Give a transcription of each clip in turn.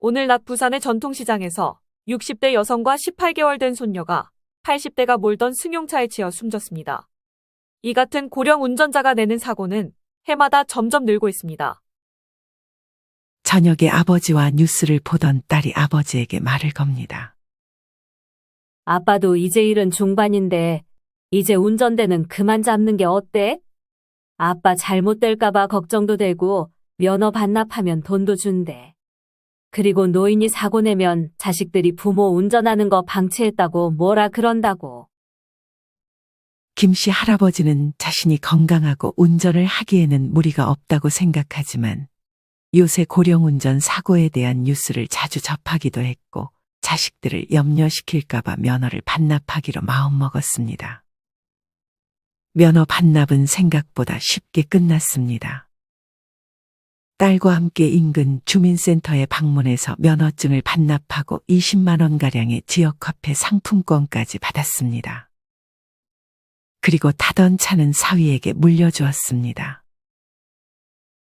오늘 낮 부산의 전통시장에서 60대 여성과 18개월 된 손녀가 80대가 몰던 승용차에 치여 숨졌습니다. 이 같은 고령 운전자가 내는 사고는 해마다 점점 늘고 있습니다. 저녁에 아버지와 뉴스를 보던 딸이 아버지에게 말을 겁니다. 아빠도 이제 일은 중반인데 이제 운전대는 그만 잡는 게 어때? 아빠 잘못될까봐 걱정도 되고 면허 반납하면 돈도 준대. 그리고 노인이 사고 내면 자식들이 부모 운전하는 거 방치했다고 뭐라 그런다고. 김씨 할아버지는 자신이 건강하고 운전을 하기에는 무리가 없다고 생각하지만 요새 고령운전 사고에 대한 뉴스를 자주 접하기도 했고 자식들을 염려시킬까봐 면허를 반납하기로 마음먹었습니다. 면허 반납은 생각보다 쉽게 끝났습니다. 딸과 함께 인근 주민센터에 방문해서 면허증을 반납하고 20만 원가량의 지역화폐 상품권까지 받았습니다. 그리고 타던 차는 사위에게 물려주었습니다.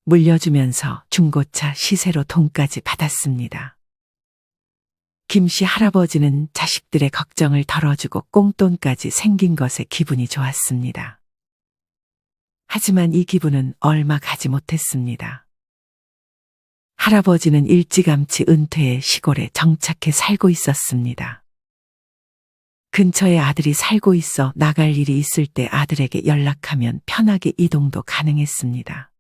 물려주면서 중고차 시세로 돈까지 받았습니다. 김씨 할아버지는 자식들의 걱정을 덜어주고 꽁돈까지 생긴 것에 기분이 좋았습니다. 하지만 이 기분은 얼마 가지 못했습니다. 할아버지는 일찌감치 은퇴해 시골에 정착해 살고 있었습니다. 근처에 아들이 살고 있어 나갈 일이 있을 때 아들에게 연락하면 편하게 이동도 가능했습니다.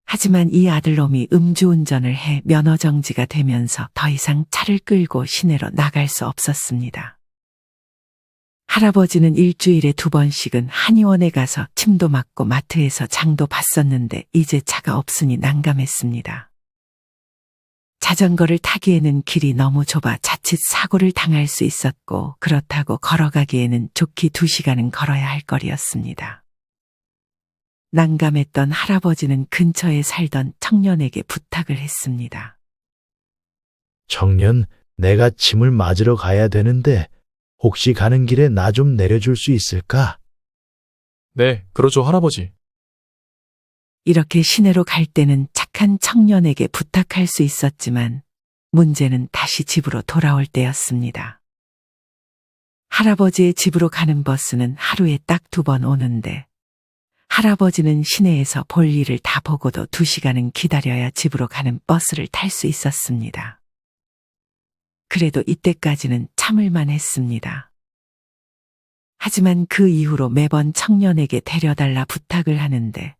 하지만 이 아들놈이 음주운전을 해 면허정지가 되면서 더 이상 차를 끌고 시내로 나갈 수 없었습니다. 할아버지는 일주일에 2번씩은 한의원에 가서 침도 맞고 마트에서 장도 봤었는데 이제 차가 없으니 난감했습니다. 자전거를 타기에는 길이 너무 좁아 자칫 사고를 당할 수 있었고 그렇다고 걸어가기에는 좋게 2시간은 걸어야 할 거리였습니다. 난감했던 할아버지는 근처에 살던 청년에게 부탁을 했습니다. 청년, 내가 짐을 맞으러 가야 되는데 혹시 가는 길에 나 좀 내려줄 수 있을까? 네, 그러죠, 할아버지. 이렇게 시내로 갈 때는 착한 청년에게 부탁할 수 있었지만 문제는 다시 집으로 돌아올 때였습니다. 할아버지의 집으로 가는 버스는 하루에 딱 2번 오는데 할아버지는 시내에서 볼 일을 다 보고도 2시간은 기다려야 집으로 가는 버스를 탈 수 있었습니다. 그래도 이때까지는 참을만 했습니다. 하지만 그 이후로 매번 청년에게 데려달라 부탁을 하는데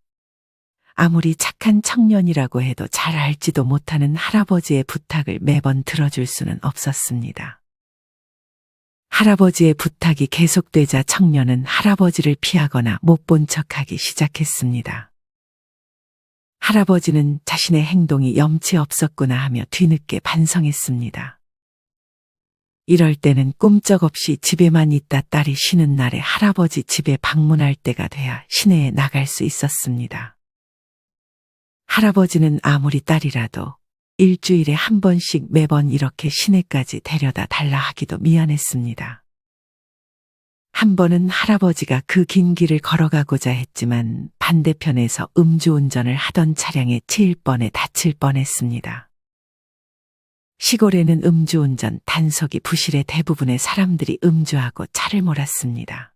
아무리 착한 청년이라고 해도 잘 알지도 못하는 할아버지의 부탁을 매번 들어줄 수는 없었습니다. 할아버지의 부탁이 계속되자 청년은 할아버지를 피하거나 못 본 척하기 시작했습니다. 할아버지는 자신의 행동이 염치 없었구나 하며 뒤늦게 반성했습니다. 이럴 때는 꼼짝없이 집에만 있다 딸이 쉬는 날에 할아버지 집에 방문할 때가 돼야 시내에 나갈 수 있었습니다. 할아버지는 아무리 딸이라도 일주일에 1번씩 매번 이렇게 시내까지 데려다 달라 하기도 미안했습니다. 한 번은 할아버지가 그 긴 길을 걸어가고자 했지만 반대편에서 음주운전을 하던 차량에 치일 뻔해 다칠 뻔했습니다. 시골에는 음주운전 단속이 부실해 대부분의 사람들이 음주하고 차를 몰았습니다.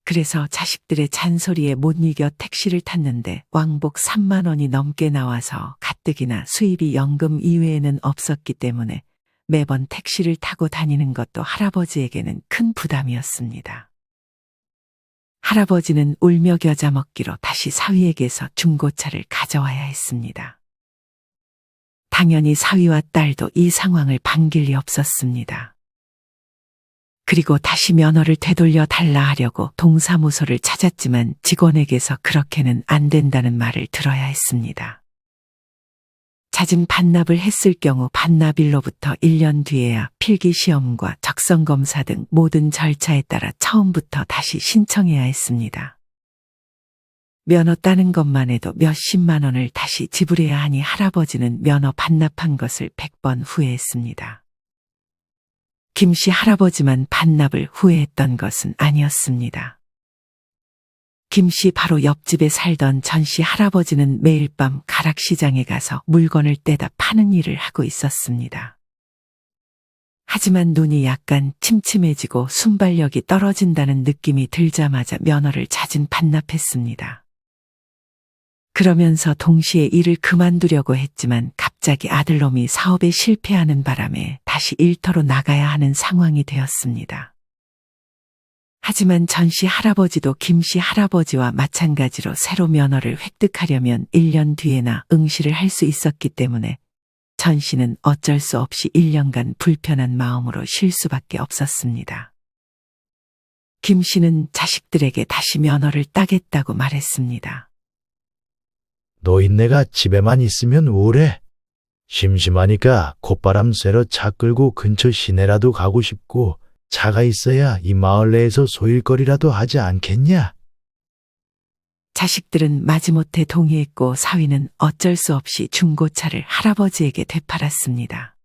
그래서 자식들의 잔소리에 못 이겨 택시를 탔는데 왕복 3만 원이 넘게 나와서 가뜩이나 수입이 연금 이외에는 없었기 때문에 매번 택시를 타고 다니는 것도 할아버지에게는 큰 부담이었습니다. 할아버지는 울며 겨자 먹기로 다시 사위에게서 중고차를 가져와야 했습니다. 당연히 사위와 딸도 이 상황을 반길 리 없었습니다. 그리고 다시 면허를 되돌려 달라 하려고 동사무소를 찾았지만 직원에게서 그렇게는 안 된다는 말을 들어야 했습니다. 잦은 반납을 했을 경우 반납일로부터 1년 뒤에야 필기시험과 적성검사 등 모든 절차에 따라 처음부터 다시 신청해야 했습니다. 면허 따는 것만 해도 몇십만 원을 다시 지불해야 하니 할아버지는 면허 반납한 것을 100번 후회했습니다. 김씨 할아버지만 반납을 후회했던 것은 아니었습니다. 김씨 바로 옆집에 살던 전씨 할아버지는 매일 밤 가락시장에 가서 물건을 떼다 파는 일을 하고 있었습니다. 하지만 눈이 약간 침침해지고 순발력이 떨어진다는 느낌이 들자마자 면허를 자진 반납했습니다. 그러면서 동시에 일을 그만두려고 했지만 갑자기 아들놈이 사업에 실패하는 바람에 다시 일터로 나가야 하는 상황이 되었습니다. 하지만 전씨 할아버지도 김씨 할아버지와 마찬가지로 새로 면허를 획득하려면 1년 뒤에나 응시를 할 수 있었기 때문에 전씨는 어쩔 수 없이 1년간 불편한 마음으로 쉴 수밖에 없었습니다. 김씨는 자식들에게 다시 면허를 따겠다고 말했습니다. 노인네가 집에만 있으면 우울해. 심심하니까 콧바람 쐬러 차 끌고 근처 시내라도 가고 싶고 차가 있어야 이 마을 내에서 소일거리라도 하지 않겠냐? 자식들은 마지못해 동의했고 사위는 어쩔 수 없이 중고차를 할아버지에게 되팔았습니다.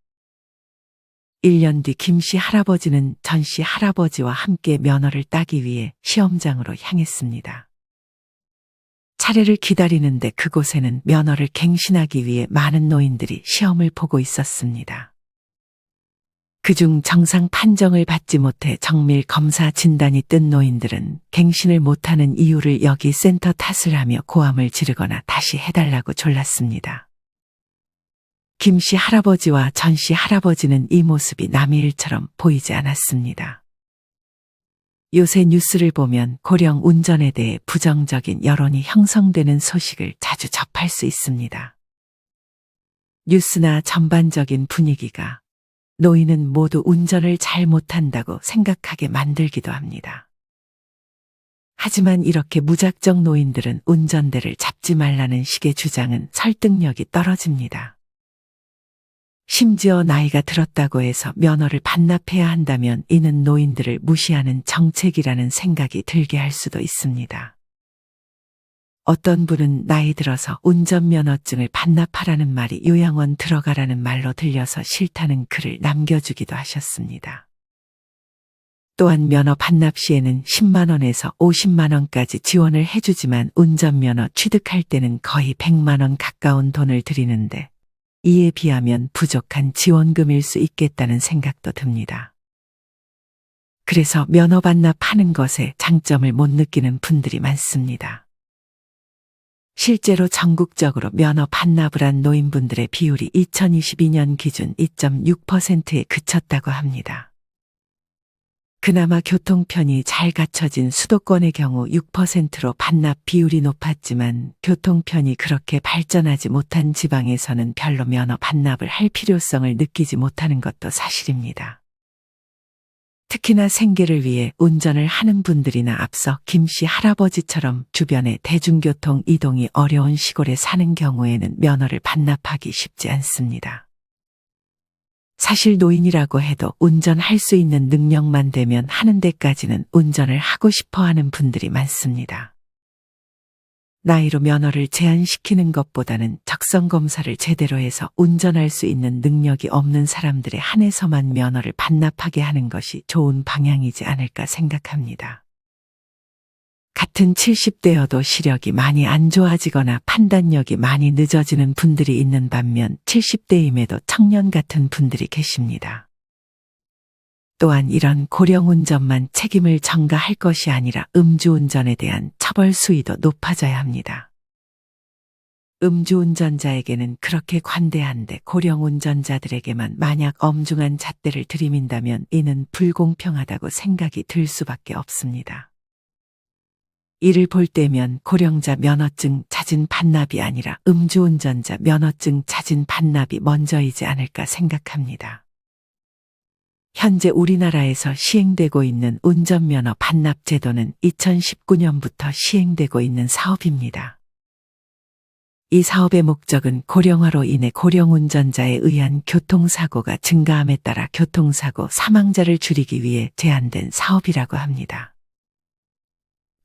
1년 뒤 김씨 할아버지는 전씨 할아버지와 함께 면허를 따기 위해 시험장으로 향했습니다. 차례를 기다리는데 그곳에는 면허를 갱신하기 위해 많은 노인들이 시험을 보고 있었습니다. 그중 정상 판정을 받지 못해 정밀 검사 진단이 뜬 노인들은 갱신을 못하는 이유를 여기 센터 탓을 하며 고함을 지르거나 다시 해달라고 졸랐습니다. 김씨 할아버지와 전씨 할아버지는 이 모습이 남의 일처럼 보이지 않았습니다. 요새 뉴스를 보면 고령 운전에 대해 부정적인 여론이 형성되는 소식을 자주 접할 수 있습니다. 뉴스나 전반적인 분위기가 노인은 모두 운전을 잘 못한다고 생각하게 만들기도 합니다. 하지만 이렇게 무작정 노인들은 운전대를 잡지 말라는 식의 주장은 설득력이 떨어집니다. 심지어 나이가 들었다고 해서 면허를 반납해야 한다면 이는 노인들을 무시하는 정책이라는 생각이 들게 할 수도 있습니다. 어떤 분은 나이 들어서 운전면허증을 반납하라는 말이 요양원 들어가라는 말로 들려서 싫다는 글을 남겨주기도 하셨습니다. 또한 면허 반납 시에는 10만 원에서 50만 원까지 지원을 해주지만 운전면허 취득할 때는 거의 100만 원 가까운 돈을 들이는데 이에 비하면 부족한 지원금일 수 있겠다는 생각도 듭니다. 그래서 면허 반납하는 것에 장점을 못 느끼는 분들이 많습니다. 실제로 전국적으로 면허 반납을 한 노인분들의 비율이 2022년 기준 2.6%에 그쳤다고 합니다. 그나마 교통편이 잘 갖춰진 수도권의 경우 6%로 반납 비율이 높았지만 교통편이 그렇게 발전하지 못한 지방에서는 별로 면허 반납을 할 필요성을 느끼지 못하는 것도 사실입니다. 특히나 생계를 위해 운전을 하는 분들이나 앞서 김씨 할아버지처럼 주변에 대중교통 이동이 어려운 시골에 사는 경우에는 면허를 반납하기 쉽지 않습니다. 사실 노인이라고 해도 운전할 수 있는 능력만 되면 하는 데까지는 운전을 하고 싶어 하는 분들이 많습니다. 나이로 면허를 제한시키는 것보다는 적성검사를 제대로 해서 운전할 수 있는 능력이 없는 사람들에 한해서만 면허를 반납하게 하는 것이 좋은 방향이지 않을까 생각합니다. 같은 70대여도 시력이 많이 안 좋아지거나 판단력이 많이 늦어지는 분들이 있는 반면 70대임에도 청년 같은 분들이 계십니다. 또한 이런 고령 운전만 책임을 전가할 것이 아니라 음주운전에 대한 처벌 수위도 높아져야 합니다. 음주운전자에게는 그렇게 관대한데 고령 운전자들에게만 만약 엄중한 잣대를 들이민다면 이는 불공평하다고 생각이 들 수밖에 없습니다. 이를 볼 때면 고령자 면허증 자진 반납이 아니라 음주운전자 면허증 자진 반납이 먼저이지 않을까 생각합니다. 현재 우리나라에서 시행되고 있는 운전면허 반납 제도는 2019년부터 시행되고 있는 사업입니다. 이 사업의 목적은 고령화로 인해 고령 운전자에 의한 교통사고가 증가함에 따라 교통사고 사망자를 줄이기 위해 제안된 사업이라고 합니다.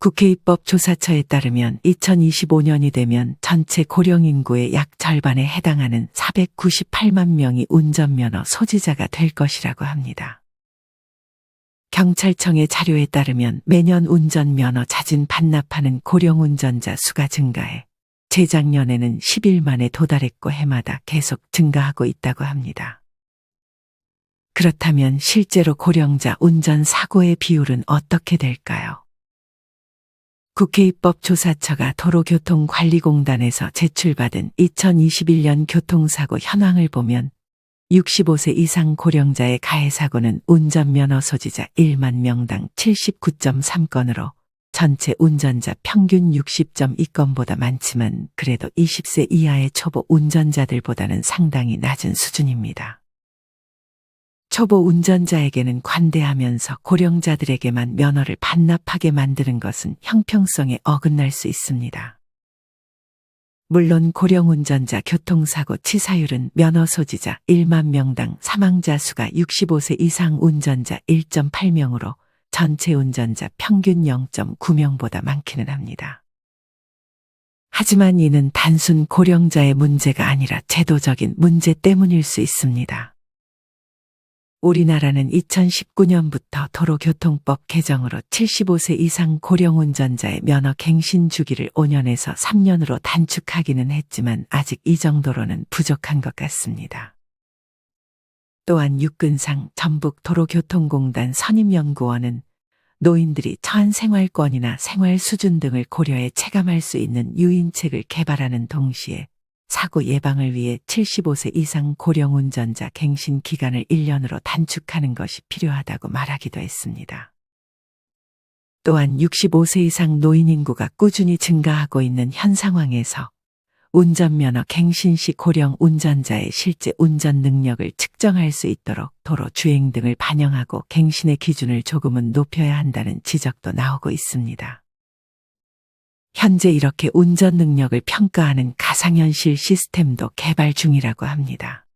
국회 입법조사처에 따르면 2025년이 되면 전체 고령 인구의 약 절반에 해당하는 498만 명이 운전면허 소지자가 될 것이라고 합니다. 경찰청의 자료에 따르면 매년 운전면허 자진 반납하는 고령 운전자 수가 증가해 재작년에는 10일만에 도달했고 해마다 계속 증가하고 있다고 합니다. 그렇다면 실제로 고령자 운전 사고의 비율은 어떻게 될까요? 국회입법조사처가 도로교통관리공단에서 제출받은 2021년 교통사고 현황을 보면 65세 이상 고령자의 가해사고는 운전면허 소지자 1만 명당 79.3건으로 전체 운전자 평균 60.2건보다 많지만 그래도 20세 이하의 초보 운전자들보다는 상당히 낮은 수준입니다. 초보 운전자에게는 관대하면서 고령자들에게만 면허를 반납하게 만드는 것은 형평성에 어긋날 수 있습니다. 물론 고령 운전자 교통사고 치사율은 면허 소지자 1만 명당 사망자 수가 65세 이상 운전자 1.8명으로 전체 운전자 평균 0.9명보다 많기는 합니다. 하지만 이는 단순 고령자의 문제가 아니라 제도적인 문제 때문일 수 있습니다. 우리나라는 2019년부터 도로교통법 개정으로 75세 이상 고령 운전자의 면허 갱신 주기를 5년에서 3년으로 단축하기는 했지만 아직 이 정도로는 부족한 것 같습니다. 또한 육근상 전북도로교통공단 선임연구원은 노인들이 처한 생활권이나 생활 수준 등을 고려해 체감할 수 있는 유인책을 개발하는 동시에 사고 예방을 위해 75세 이상 고령 운전자 갱신 기간을 1년으로 단축하는 것이 필요하다고 말하기도 했습니다. 또한 65세 이상 노인 인구가 꾸준히 증가하고 있는 현 상황에서 운전면허 갱신 시 고령 운전자의 실제 운전 능력을 측정할 수 있도록 도로 주행 등을 반영하고 갱신의 기준을 조금은 높여야 한다는 지적도 나오고 있습니다. 현재 이렇게 운전 능력을 평가하는 가상현실 시스템도 개발 중이라고 합니다.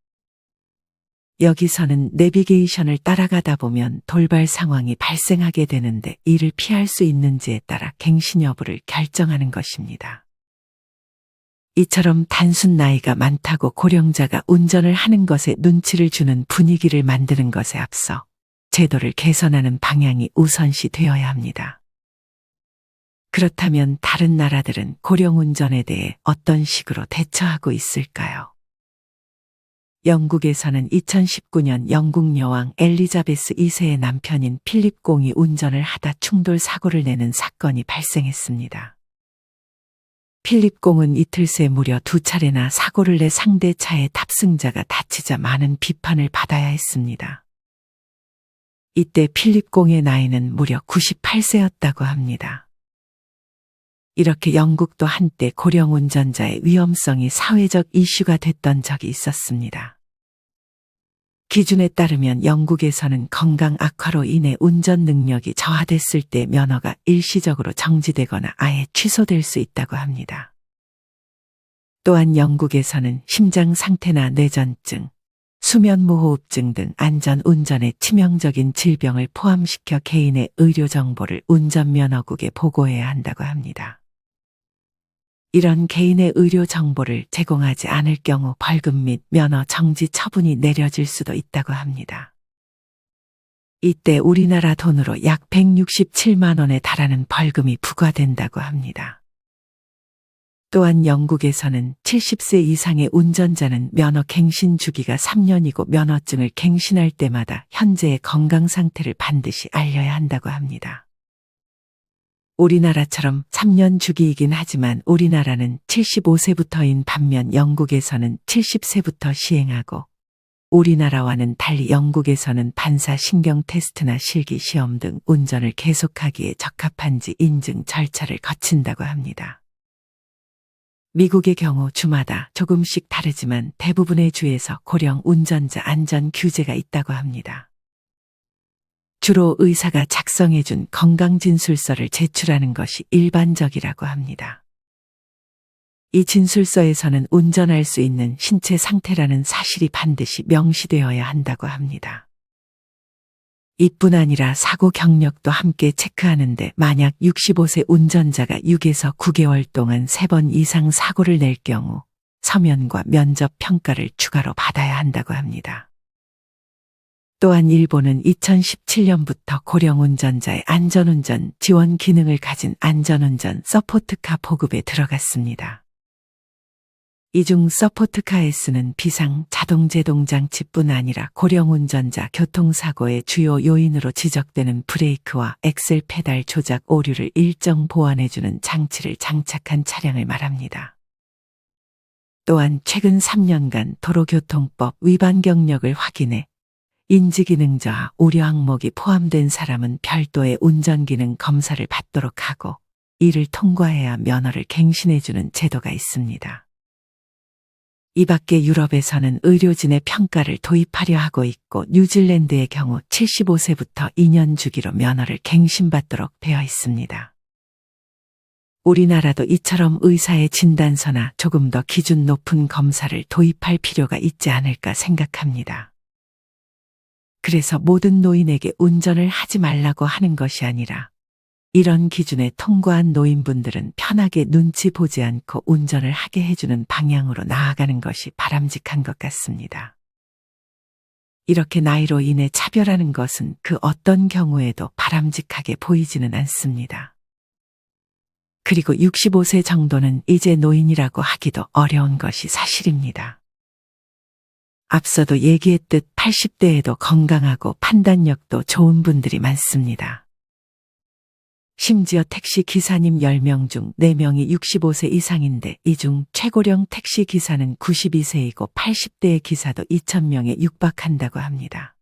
여기서는 내비게이션을 따라가다 보면 돌발 상황이 발생하게 되는데 이를 피할 수 있는지에 따라 갱신 여부를 결정하는 것입니다. 이처럼 단순 나이가 많다고 고령자가 운전을 하는 것에 눈치를 주는 분위기를 만드는 것에 앞서 제도를 개선하는 방향이 우선시 되어야 합니다. 그렇다면 다른 나라들은 고령 운전에 대해 어떤 식으로 대처하고 있을까요? 영국에서는 2019년 영국 여왕 엘리자베스 2세의 남편인 필립 공이 운전을 하다 충돌 사고를 내는 사건이 발생했습니다. 필립 공은 이틀 새 무려 2차례나 사고를 내 상대 차의 탑승자가 다치자 많은 비판을 받아야 했습니다. 이때 필립 공의 나이는 무려 98세였다고 합니다. 이렇게 영국도 한때 고령 운전자의 위험성이 사회적 이슈가 됐던 적이 있었습니다. 기준에 따르면 영국에서는 건강 악화로 인해 운전 능력이 저하됐을 때 면허가 일시적으로 정지되거나 아예 취소될 수 있다고 합니다. 또한 영국에서는 심장 상태나 뇌전증, 수면무호흡증 등 안전 운전에 치명적인 질병을 포함시켜 개인의 의료 정보를 운전면허국에 보고해야 한다고 합니다. 이런 개인의 의료 정보를 제공하지 않을 경우 벌금 및 면허 정지 처분이 내려질 수도 있다고 합니다. 이때 우리나라 돈으로 약 167만 원에 달하는 벌금이 부과된다고 합니다. 또한 영국에서는 70세 이상의 운전자는 면허 갱신 주기가 3년이고 면허증을 갱신할 때마다 현재의 건강 상태를 반드시 알려야 한다고 합니다. 우리나라처럼 3년 주기이긴 하지만 우리나라는 75세부터인 반면 영국에서는 70세부터 시행하고 우리나라와는 달리 영국에서는 반사 신경 테스트나 실기 시험 등 운전을 계속하기에 적합한지 인증 절차를 거친다고 합니다. 미국의 경우 주마다 조금씩 다르지만 대부분의 주에서 고령 운전자 안전 규제가 있다고 합니다. 주로 의사가 작성해준 건강진술서를 제출하는 것이 일반적이라고 합니다. 이 진술서에서는 운전할 수 있는 신체 상태라는 사실이 반드시 명시되어야 한다고 합니다. 이뿐 아니라 사고 경력도 함께 체크하는데 만약 65세 운전자가 6에서 9개월 동안 3번 이상 사고를 낼 경우 서면과 면접 평가를 추가로 받아야 한다고 합니다. 또한 일본은 2017년부터 고령 운전자의 안전운전 지원 기능을 가진 안전운전 서포트카 보급에 들어갔습니다. 이 중 서포트카 S는 비상 자동 제동 장치뿐 아니라 고령 운전자 교통사고의 주요 요인으로 지적되는 브레이크와 엑셀 페달 조작 오류를 일정 보완해주는 장치를 장착한 차량을 말합니다. 또한 최근 3년간 도로교통법 위반 경력을 확인해 인지기능 저하 우려 항목이 포함된 사람은 별도의 운전기능 검사를 받도록 하고 이를 통과해야 면허를 갱신해주는 제도가 있습니다. 이 밖에 유럽에서는 의료진의 평가를 도입하려 하고 있고 뉴질랜드의 경우 75세부터 2년 주기로 면허를 갱신받도록 되어 있습니다. 우리나라도 이처럼 의사의 진단서나 조금 더 기준 높은 검사를 도입할 필요가 있지 않을까 생각합니다. 그래서 모든 노인에게 운전을 하지 말라고 하는 것이 아니라 이런 기준에 통과한 노인분들은 편하게 눈치 보지 않고 운전을 하게 해주는 방향으로 나아가는 것이 바람직한 것 같습니다. 이렇게 나이로 인해 차별하는 것은 그 어떤 경우에도 바람직하게 보이지는 않습니다. 그리고 65세 정도는 이제 노인이라고 하기도 어려운 것이 사실입니다. 앞서도 얘기했듯 80대에도 건강하고 판단력도 좋은 분들이 많습니다. 심지어 택시 기사님 10명 중 4명이 65세 이상인데 이 중 최고령 택시 기사는 92세이고 80대의 기사도 2,000명에 육박한다고 합니다.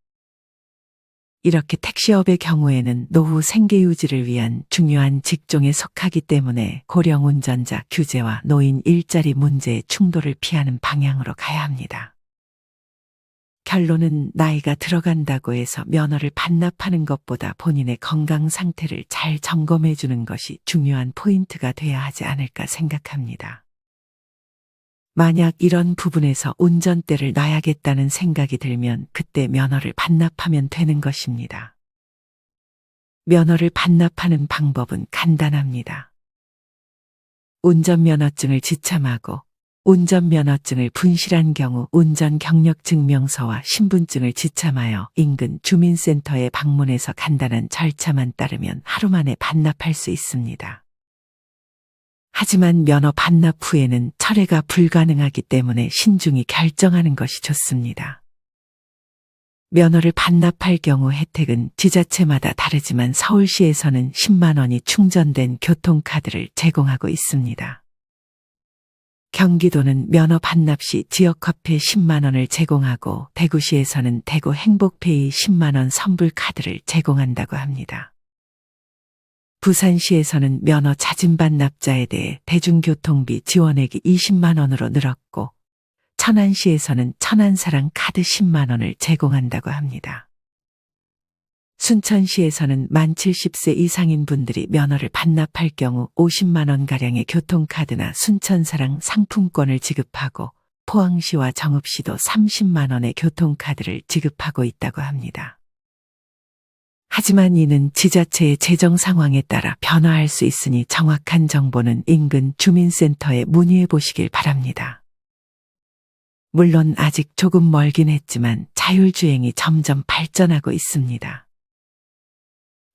이렇게 택시업의 경우에는 노후 생계 유지를 위한 중요한 직종에 속하기 때문에 고령 운전자 규제와 노인 일자리 문제의 충돌을 피하는 방향으로 가야 합니다. 결론은 나이가 들어간다고 해서 면허를 반납하는 것보다 본인의 건강 상태를 잘 점검해 주는 것이 중요한 포인트가 돼야 하지 않을까 생각합니다. 만약 이런 부분에서 운전대를 놔야겠다는 생각이 들면 그때 면허를 반납하면 되는 것입니다. 면허를 반납하는 방법은 간단합니다. 운전면허증을 지참하고 운전면허증을 분실한 경우 운전경력증명서와 신분증을 지참하여 인근 주민센터에 방문해서 간단한 절차만 따르면 하루 만에 반납할 수 있습니다. 하지만 면허 반납 후에는 철회가 불가능하기 때문에 신중히 결정하는 것이 좋습니다. 면허를 반납할 경우 혜택은 지자체마다 다르지만 서울시에서는 10만 원이 충전된 교통카드를 제공하고 있습니다. 경기도는 면허 반납 시 지역화폐 10만 원을 제공하고 대구시에서는 대구 행복페이 10만 원 선불 카드를 제공한다고 합니다. 부산시에서는 면허 자진반 납자에 대해 대중교통비 지원액이 20만 원으로 늘었고 천안시에서는 천안사랑 카드 10만 원을 제공한다고 합니다. 순천시에서는 만 70세 이상인 분들이 면허를 반납할 경우 50만 원가량의 교통카드나 순천사랑 상품권을 지급하고 포항시와 정읍시도 30만 원의 교통카드를 지급하고 있다고 합니다. 하지만 이는 지자체의 재정 상황에 따라 변화할 수 있으니 정확한 정보는 인근 주민센터에 문의해 보시길 바랍니다. 물론 아직 조금 멀긴 했지만 자율주행이 점점 발전하고 있습니다.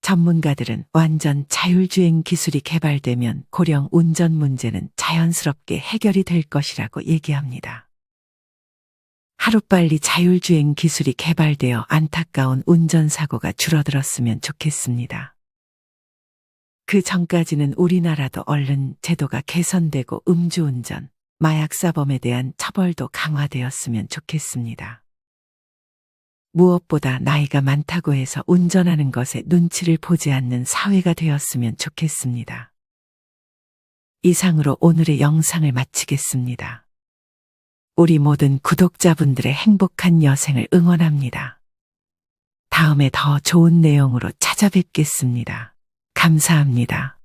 전문가들은 완전 자율주행 기술이 개발되면 고령 운전 문제는 자연스럽게 해결이 될 것이라고 얘기합니다. 하루빨리 자율주행 기술이 개발되어 안타까운 운전사고가 줄어들었으면 좋겠습니다. 그 전까지는 우리나라도 얼른 제도가 개선되고 음주운전, 마약사범에 대한 처벌도 강화되었으면 좋겠습니다. 무엇보다 나이가 많다고 해서 운전하는 것에 눈치를 보지 않는 사회가 되었으면 좋겠습니다. 이상으로 오늘의 영상을 마치겠습니다. 우리 모든 구독자분들의 행복한 여생을 응원합니다. 다음에 더 좋은 내용으로 찾아뵙겠습니다. 감사합니다.